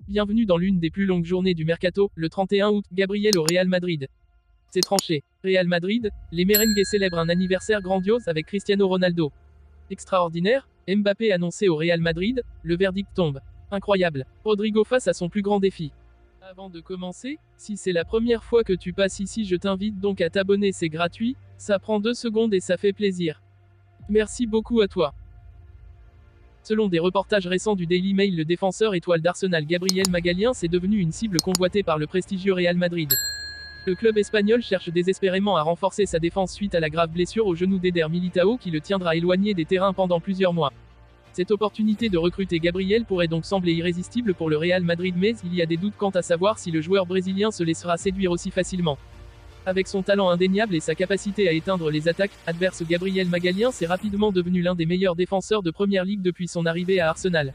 Bienvenue dans l'une des plus longues journées du mercato, le 31 août, Gabriel au Real Madrid. C'est tranché. Real Madrid, les merengues célèbrent un anniversaire grandiose avec Cristiano Ronaldo. Extraordinaire, Mbappé annoncé au Real Madrid, le verdict tombe. Incroyable, Rodrigo face à son plus grand défi. Avant de commencer, si c'est la première fois que tu passes ici, je t'invite donc à t'abonner, c'est gratuit, ça prend 2 secondes et ça fait plaisir. Merci beaucoup à toi. Selon des reportages récents du Daily Mail, le défenseur étoile d'Arsenal Gabriel Magalhães est devenu une cible convoitée par le prestigieux Real Madrid. Le club espagnol cherche désespérément à renforcer sa défense suite à la grave blessure au genou d'Éder Militão qui le tiendra éloigné des terrains pendant plusieurs mois. Cette opportunité de recruter Gabriel pourrait donc sembler irrésistible pour le Real Madrid, mais il y a des doutes quant à savoir si le joueur brésilien se laissera séduire aussi facilement. Avec son talent indéniable et sa capacité à éteindre les attaques adverses, Gabriel Magalhães est rapidement devenu l'un des meilleurs défenseurs de Première Ligue depuis son arrivée à Arsenal.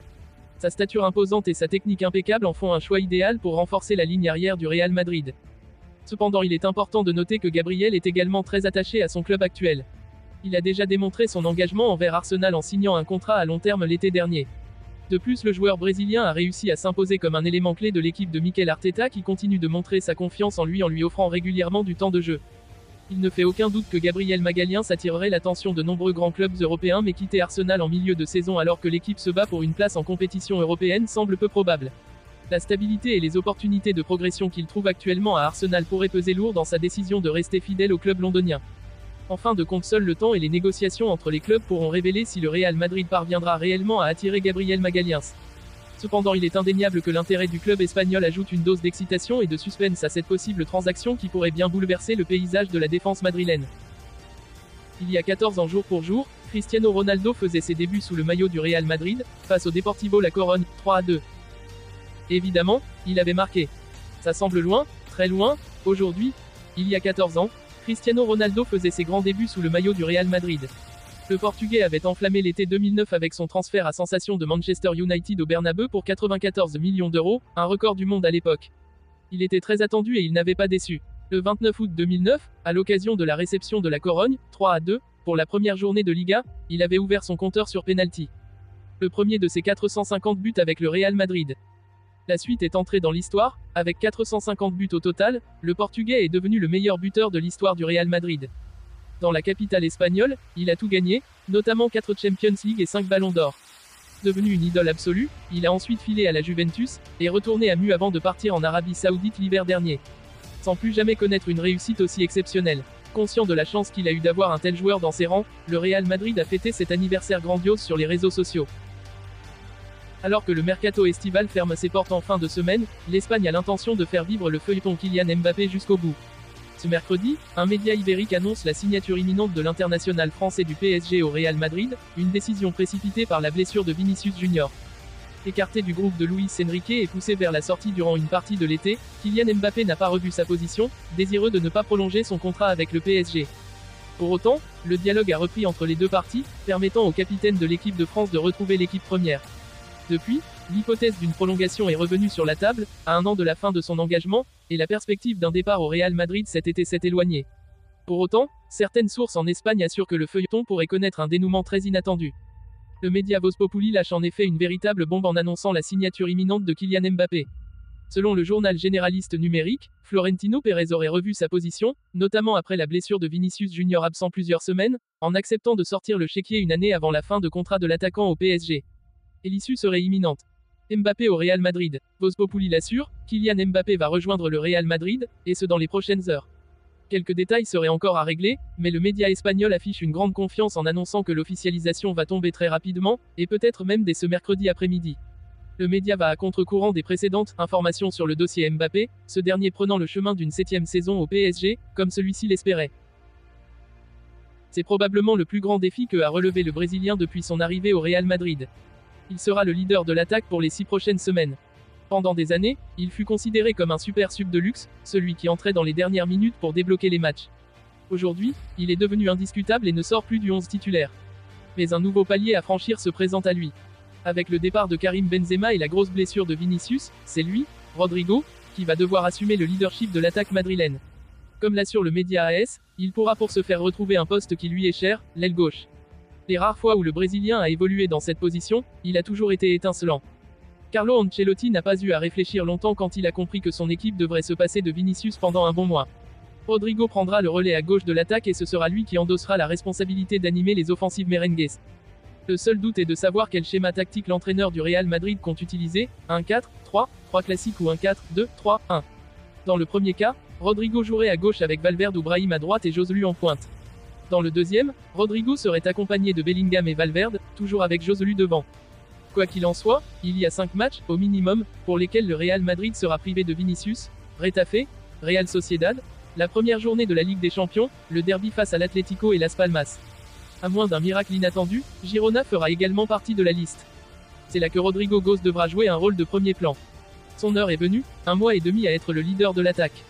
Sa stature imposante et sa technique impeccable en font un choix idéal pour renforcer la ligne arrière du Real Madrid. Cependant, il est important de noter que Gabriel est également très attaché à son club actuel. Il a déjà démontré son engagement envers Arsenal en signant un contrat à long terme l'été dernier. De plus, le joueur brésilien a réussi à s'imposer comme un élément clé de l'équipe de Mikel Arteta qui continue de montrer sa confiance en lui offrant régulièrement du temps de jeu. Il ne fait aucun doute que Gabriel Magalhães attirerait l'attention de nombreux grands clubs européens, mais quitter Arsenal en milieu de saison alors que l'équipe se bat pour une place en compétition européenne semble peu probable. La stabilité et les opportunités de progression qu'il trouve actuellement à Arsenal pourraient peser lourd dans sa décision de rester fidèle au club londonien. En fin de compte, seul le temps et les négociations entre les clubs pourront révéler si le Real Madrid parviendra réellement à attirer Gabriel Magalhães. Cependant, il est indéniable que l'intérêt du club espagnol ajoute une dose d'excitation et de suspense à cette possible transaction qui pourrait bien bouleverser le paysage de la défense madrilène. Il y a 14 ans jour pour jour, Cristiano Ronaldo faisait ses débuts sous le maillot du Real Madrid, face au Deportivo La Corogne, 3-2. Évidemment, il avait marqué. Ça semble loin, très loin, aujourd'hui, il y a 14 ans, Cristiano Ronaldo faisait ses grands débuts sous le maillot du Real Madrid. Le Portugais avait enflammé l'été 2009 avec son transfert à sensation de Manchester United au Bernabeu pour 94 millions d'euros, un record du monde à l'époque. Il était très attendu et il n'avait pas déçu. Le 29 août 2009, à l'occasion de la réception de la Corogne, 3-2, pour la première journée de Liga, il avait ouvert son compteur sur penalty. Le premier de ses 450 buts avec le Real Madrid. La suite est entrée dans l'histoire, avec 450 buts au total, le Portugais est devenu le meilleur buteur de l'histoire du Real Madrid. Dans la capitale espagnole, il a tout gagné, notamment 4 Champions League et 5 ballons d'or. Devenu une idole absolue, il a ensuite filé à la Juventus, et retourné à Mu avant de partir en Arabie Saoudite l'hiver dernier. Sans plus jamais connaître une réussite aussi exceptionnelle. Conscient de la chance qu'il a eu d'avoir un tel joueur dans ses rangs, le Real Madrid a fêté cet anniversaire grandiose sur les réseaux sociaux. Alors que le mercato estival ferme ses portes en fin de semaine, l'Espagne a l'intention de faire vivre le feuilleton Kylian Mbappé jusqu'au bout. Ce mercredi, un média ibérique annonce la signature imminente de l'international français du PSG au Real Madrid, une décision précipitée par la blessure de Vinicius Junior. Écarté du groupe de Luis Enrique et poussé vers la sortie durant une partie de l'été, Kylian Mbappé n'a pas revu sa position, désireux de ne pas prolonger son contrat avec le PSG. Pour autant, le dialogue a repris entre les deux parties, permettant au capitaine de l'équipe de France de retrouver l'équipe première. Depuis, l'hypothèse d'une prolongation est revenue sur la table, à un an de la fin de son engagement, et la perspective d'un départ au Real Madrid cet été s'est éloignée. Pour autant, certaines sources en Espagne assurent que le feuilleton pourrait connaître un dénouement très inattendu. Le média Voz Populi lâche en effet une véritable bombe en annonçant la signature imminente de Kylian Mbappé. Selon le journal généraliste numérique, Florentino Pérez aurait revu sa position, notamment après la blessure de Vinicius Junior absent plusieurs semaines, en acceptant de sortir le chéquier une année avant la fin de contrat de l'attaquant au PSG. Et l'issue serait imminente. Mbappé au Real Madrid. Voz Populi l'assure, Kylian Mbappé va rejoindre le Real Madrid, et ce dans les prochaines heures. Quelques détails seraient encore à régler, mais le média espagnol affiche une grande confiance en annonçant que l'officialisation va tomber très rapidement, et peut-être même dès ce mercredi après-midi. Le média va à contre-courant des précédentes informations sur le dossier Mbappé, ce dernier prenant le chemin d'une 7e saison au PSG, comme celui-ci l'espérait. C'est probablement le plus grand défi que a relevé le Brésilien depuis son arrivée au Real Madrid. Il sera le leader de l'attaque pour les 6 prochaines semaines. Pendant des années, il fut considéré comme un super sub de luxe, celui qui entrait dans les dernières minutes pour débloquer les matchs. Aujourd'hui, il est devenu indiscutable et ne sort plus du 11 titulaire. Mais un nouveau palier à franchir se présente à lui. Avec le départ de Karim Benzema et la grosse blessure de Vinicius, c'est lui, Rodrigo, qui va devoir assumer le leadership de l'attaque madrilène. Comme l'assure le média AS, il pourra pour se faire retrouver un poste qui lui est cher, l'aile gauche. Les rares fois où le Brésilien a évolué dans cette position, il a toujours été étincelant. Carlo Ancelotti n'a pas eu à réfléchir longtemps quand il a compris que son équipe devrait se passer de Vinicius pendant un bon mois. Rodrigo prendra le relais à gauche de l'attaque et ce sera lui qui endossera la responsabilité d'animer les offensives merengues. Le seul doute est de savoir quel schéma tactique l'entraîneur du Real Madrid compte utiliser, 1-4-3 classique ou 1-4-2-3-1. Dans le premier cas, Rodrigo jouerait à gauche avec Valverde ou Brahim à droite et Joselu en pointe. Dans le deuxième, Rodrigo serait accompagné de Bellingham et Valverde, toujours avec Joselu devant. Quoi qu'il en soit, il y a 5 matchs, au minimum, pour lesquels le Real Madrid sera privé de Vinicius: Retafe, Real Sociedad, la première journée de la Ligue des Champions, le derby face à l'Atlético et Las Palmas. À moins d'un miracle inattendu, Girona fera également partie de la liste. C'est là que Rodrigo Goes devra jouer un rôle de premier plan. Son heure est venue, un mois et demi à être le leader de l'attaque.